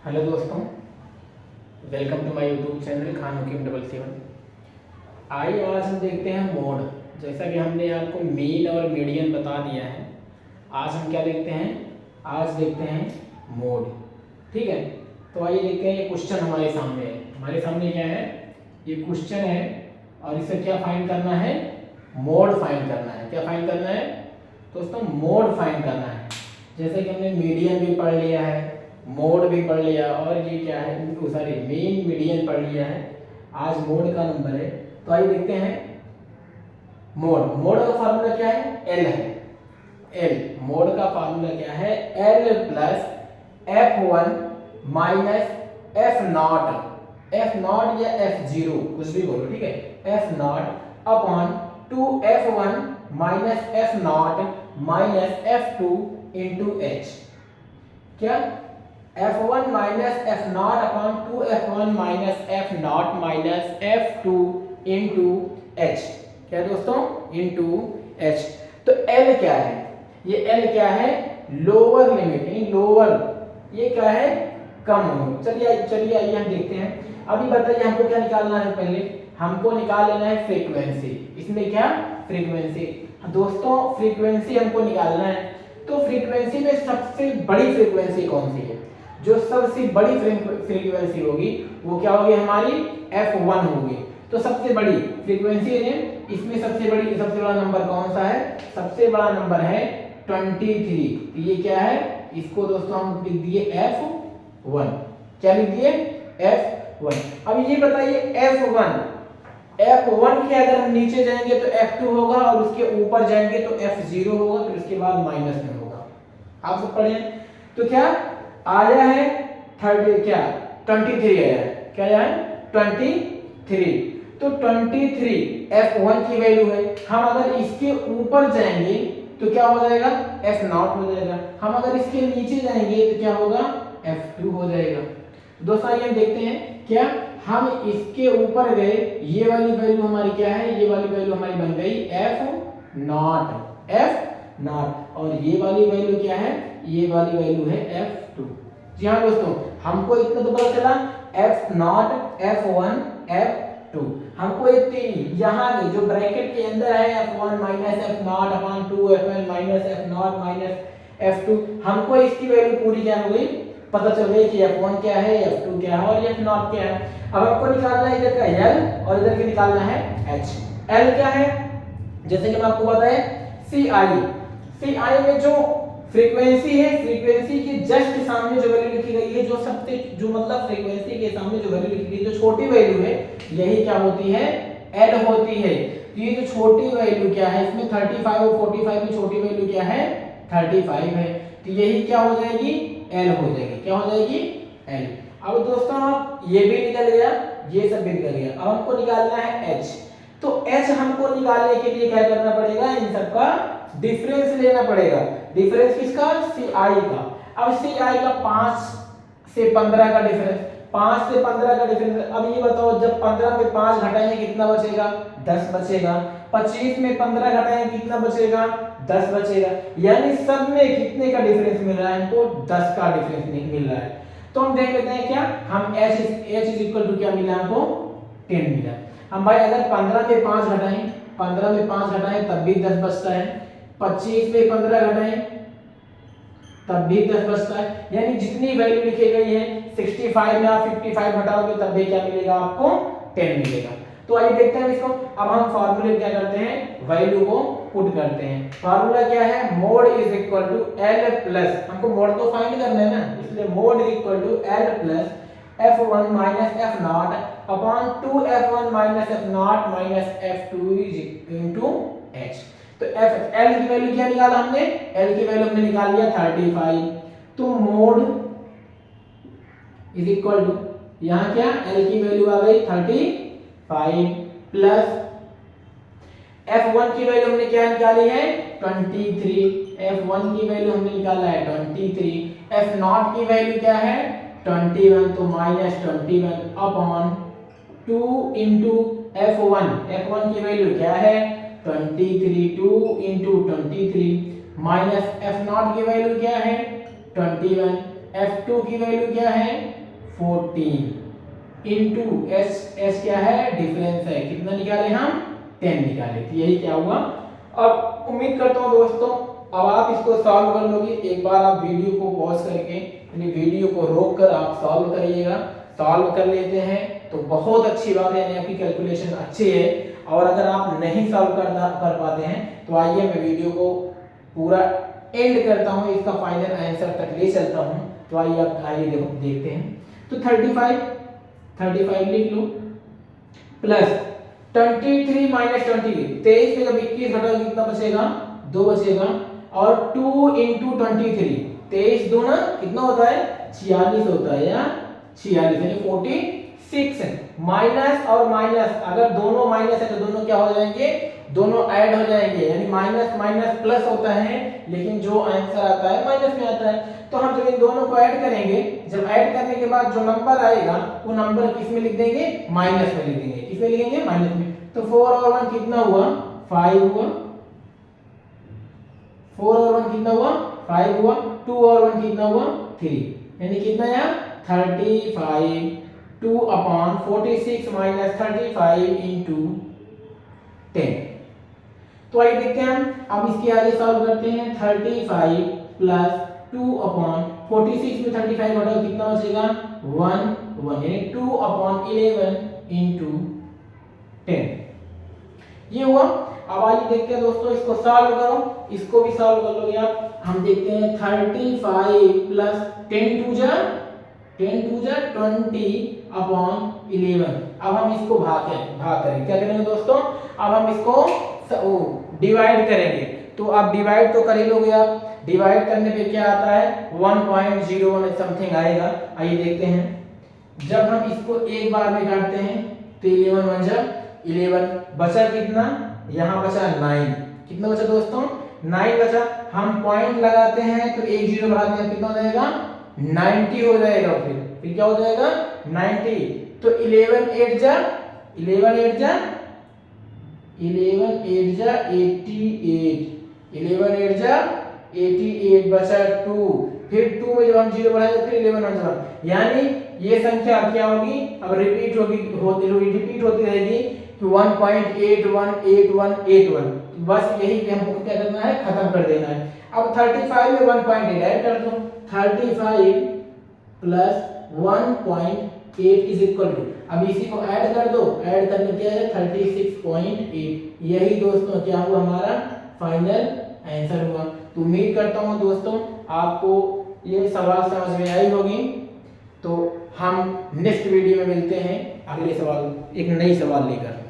Hello दोस्तों, welcome to my YouTube channel Khan Hakeem 77। आइए आज हम देखते हैं मोड। जैसा कि हमने आपको मीन और मीडियन बता दिया है, आज हम क्या देखते हैं? आज देखते हैं मोड। ठीक है, तो आइए देखते हैं। ये क्वेश्चन हमारे सामने है। हमारे सामने क्या है? ये क्वेश्चन है और इसे क्या फाइंड करना है? मोड फाइंड करना है। क्या फाइंड करना है दोस्तों? मोड फाइंड करना है। जैसे कि हमने मीडियन भी पढ़ लिया है, मोड भी पढ़ लिया, और ये क्या है, सॉरी मीन मीडियन पढ़ लिया है। आज मोड का नंबर है, तो आइए देखते हैं मोड। मोड का फार्मूला क्या है? एल है। एल मोड का फार्मूला क्या है? L plus F1 minus F not या F0 कुछ भी बोलो, ठीक है। F not upon 2F1 minus F not minus F2 into H. क्या? F1 minus F not upon 2F1 minus F not minus F2 into H. क्या दोस्तों? Into H. तो L क्या है? ये L क्या है? लोअर लिमिट, यानी लोअर। ये क्या है? कम हो। चलिए आइए हम देखते हैं। अभी बताइए हमको क्या निकालना है? पहले हमको निकाल लेना है फ्रीक्वेंसी। इसमें क्या? फ्रीक्वेंसी। दोस्तों फ्रीक्वेंसी हमको निकालना है, तो फ्रीक्वेंसी में सबसे बड़ी फ्रीक्वेंसी कौन सी है? जो सबसे बड़ी फ्रीक्वेंसी होगी वो क्या होगी? हमारी F1 होगी। तो सबसे बड़ी फ्रीक्वेंसी है, इसमें सबसे बड़ा नंबर कौन सा है? सबसे बड़ा नंबर है 23। तो ये क्या है? इसको दोस्तों हम लिख दिए F1। क्या लिख दिए? F1। अब ये बताइए F1 के अगर हम नीचे जाएंगे तो F2 होगा, और उसके ऊपर जाएंगे तो F0 होगा, फिर उसके बाद माइनस में होगा। आप सब पढ़े? तो क्या आया है? 23 आया है। क्या आया है? 23। तो 23 F1 की वैल्यू है। हम अगर इसके ऊपर जाएंगे तो क्या हो जाएगा? F0 हो जाएगा। हम अगर इसके नीचे जाएंगे तो क्या होगा? F2 हो जाएगा। दोस्तों आइए हम देखते हैं। क्या हम इसके ऊपर गए, ये वाली वैल्यू हमारी क्या है? ये वाली वैल्यू हमारी बन गई F0। और ये वाली वैल्यू क्या है? ये वाली वैल्यू है F2। जी हाँ दोस्तों, हमको इतना तो पता चला F0, F1, F2। हमको यहाँ जो ब्रैकेट के अंदर है F1 minus F0 upon 2F1 minus F0 minus F2, हमको इसकी वैल्यू पूरी क्या हो गई? पता चल गई कि F1 क्या है, F2 क्या है और F0 क्या है। अब आपको निकालना है इधर का L और इधर के निकालना है H। L क्या है? जैसे कि मैं आपको बताया CI में जो फ्रीक्वेंसी है, फ्रीक्वेंसी के जस्ट सामने जो वैल्यू लिखी गई है, जो मतलब फ्रीक्वेंसी के सामने जो वैल्यू लिखी गई, जो छोटी वैल्यू है, यही क्या होती है? L होती है। तो ये जो छोटी वैल्यू क्या है, इसमें 35 और 45 में छोटी वैल्यू क्या है? 35 है। तो यही क्या हो जाएगी? L हो जाएगी। क्या हो जाएगी? L। अब दोस्तों आप ये भी निकल गया, ये सब भी निकल गया। अब हमको निकालना है H। तो H हमको निकालने के लिए क्या करना पड़ेगा? इन सब का डिफरेंस लेना पड़ेगा। डिफरेंस किसका? CI का। अब CI का 5 से 15 का डिफरेंस, 5 से 15 का डिफरेंस। अब ये बताओ, जब 15 में 5 घटाएंगे कितना बचेगा? 10 बचेगा। 25 में 15 घटाएंगे कितना बचेगा? 10 बचेगा। यानी सब में कितने का डिफरेंस मिल रहा है? हमको 10 का डिफरेंस मिल रहा है। तो हम देख लेते हैं क्या हम H इज इक्वल टू क्या मिला हमको? 10 मिला। हम भाई अगर 15 में 5 घटाएं तब भी 10 बचता है। 25 में 15 घटाएं तब भी 10 बचता है। यानी जितनी वैल्यू लिखी गई है 65 में आप 55 घटाओगे तब भी क्या मिलेगा? आपको 10 मिलेगा। तो आइए देखते हैं इसको। अब हम फार्मूले क्या करते हैं? वैल्यू को पुट करते हैं। फार्मूला क्या है? Mode is equal to L plus, हमको मोड तो फाइंड करना है ना, इसलिए mode is equal to L plus F1 minus F0 upon 2F1 minus F0 minus F2 into H। तो L की वैल्यू क्या निकाला हमने? L की वैल्यू हमने निकाल लिया 35। तो मोड इज इक्वल टू, यहाँ क्या L की वैल्यू आ गई 35 प्लस F1 की वैल्यू हमने क्या निकाली है? 23। F1 की वैल्यू हमने निकाला है 23। F0 की वैल्यू क्या है? 21। तो माइनस 21 अपॉन 2 इंटू F1 की वैल्यू क्या है? 23। 2 इंटू 23 माइनस F0 की वैल्यू क्या है? 21 F2 की वैल्यू क्या है 14 इंटू एस क्या है डिफरेंस है, कितना निकाले हम 10 निकाले। तो यही क्या हुआ। अब उम्मीद करता हूँ दोस्तों अब आप इसको सॉल्व कर लोगे। एक बार आप वीडियो को पॉज करके यानी वीडियो को रोक कर आप सॉल्व करिएगा। सॉल्व कर लेते हैं तो बहुत अच्छी बात है, यानी आपकी कैलकुलेशन अच्छी है। और अगर आप नहीं सॉल्व कर पाते हैं तो आइए मैं वीडियो को पूरा एंड करता हूँ, इसका फाइनल आंसर तक ले चलता हूँ। तो आइए आप देखते हैं। तो 35 लिख लो प्लस 23 माइनस 23 में जब 21 घटाओ कितना बचेगा 2 बचेगा। और 2 इंटू 23 23 दूना कितना होता है 46 होता है या 46 यानी 46 माइनस और माइनस अगर दोनों माइनस है तो दोनों क्या हो जाएंगे दोनों ऐड हो जाएंगे, यानी माइनस माइनस प्लस होता है लेकिन जो आंसर आता है माइनस में आता है। तो हम जब इन दोनों को ऐड करेंगे, जब ऐड करने के बाद जो नंबर आएगा वो नंबर किस में लिख देंगे माइनस में लिख देंगे। किस में लिखेंगे माइनस में। तो 4 और 1 कितना हुआ 5 हुआ। 4 और 1 कितना हुआ 5 हुआ। 2 और 1 कितना हुआ 3 यानी कितना यार 35 2/46 माइनस 35 इंटू 10। तो आइए देखते हैं हम अब इसके आगे सॉल्व करते हैं। 35 प्लस 2/46 में 35 घटाओ कितना बचेगा 1 यानी 2/11 इंटू 10 ये हुआ। अब आइए देखते हैं दोस्तों इसको सॉल्व करो, इसको भी सॉल्व कर लोगे आप। हम देखते हैं 35 प्लस 10 टू जा 20/11। अब हम इसको भाग करेंगे क्या करेंगे दोस्तों अब हम इसको डिवाइड करेंगे। तो आप डिवाइड तो कर ही लोगे आप। डिवाइड करने पे क्या आता है 1.01 समथिंग आएगा। आइए देखते हैं जब हम इसको एक बार में काटते हैं तो 11 1 जा 11 बचा कितना यहाँ बचा 9। कितना बचा दोस्तों 9 बचा। हम पॉइंट लगाते हैं तो एक जीरो बढ़ाते हैं कितना हो जाएगा 90 हो जाएगा। फिर क्या हो जाएगा 90। तो 11 8 जा 88 बचा 2। फिर 2 में जब हम जीरो बढ़ाएंगे फिर 11 1 जा यानी ये संख्या क्या होगी अब रिपीट होती रहेगी 1.818181। बस यही पे हमको क्या करना है खत्म कर देना है। अब 35 में 1.8 ऐड कर दो 35 प्लस 1.8 इज इक्वल टू अब इसी को ऐड कर दो। ऐड करने क्या है 36.8। यही दोस्तों क्या हुआ हमारा फाइनल आंसर हुआ। तो उम्मीद करता हूँ दोस्तों आपको ये सवाल समझ में आई होगी। तो हम नेक्स्ट वीडियो में मिलते हैं अगले सवाल एक नई सवाल लेकर।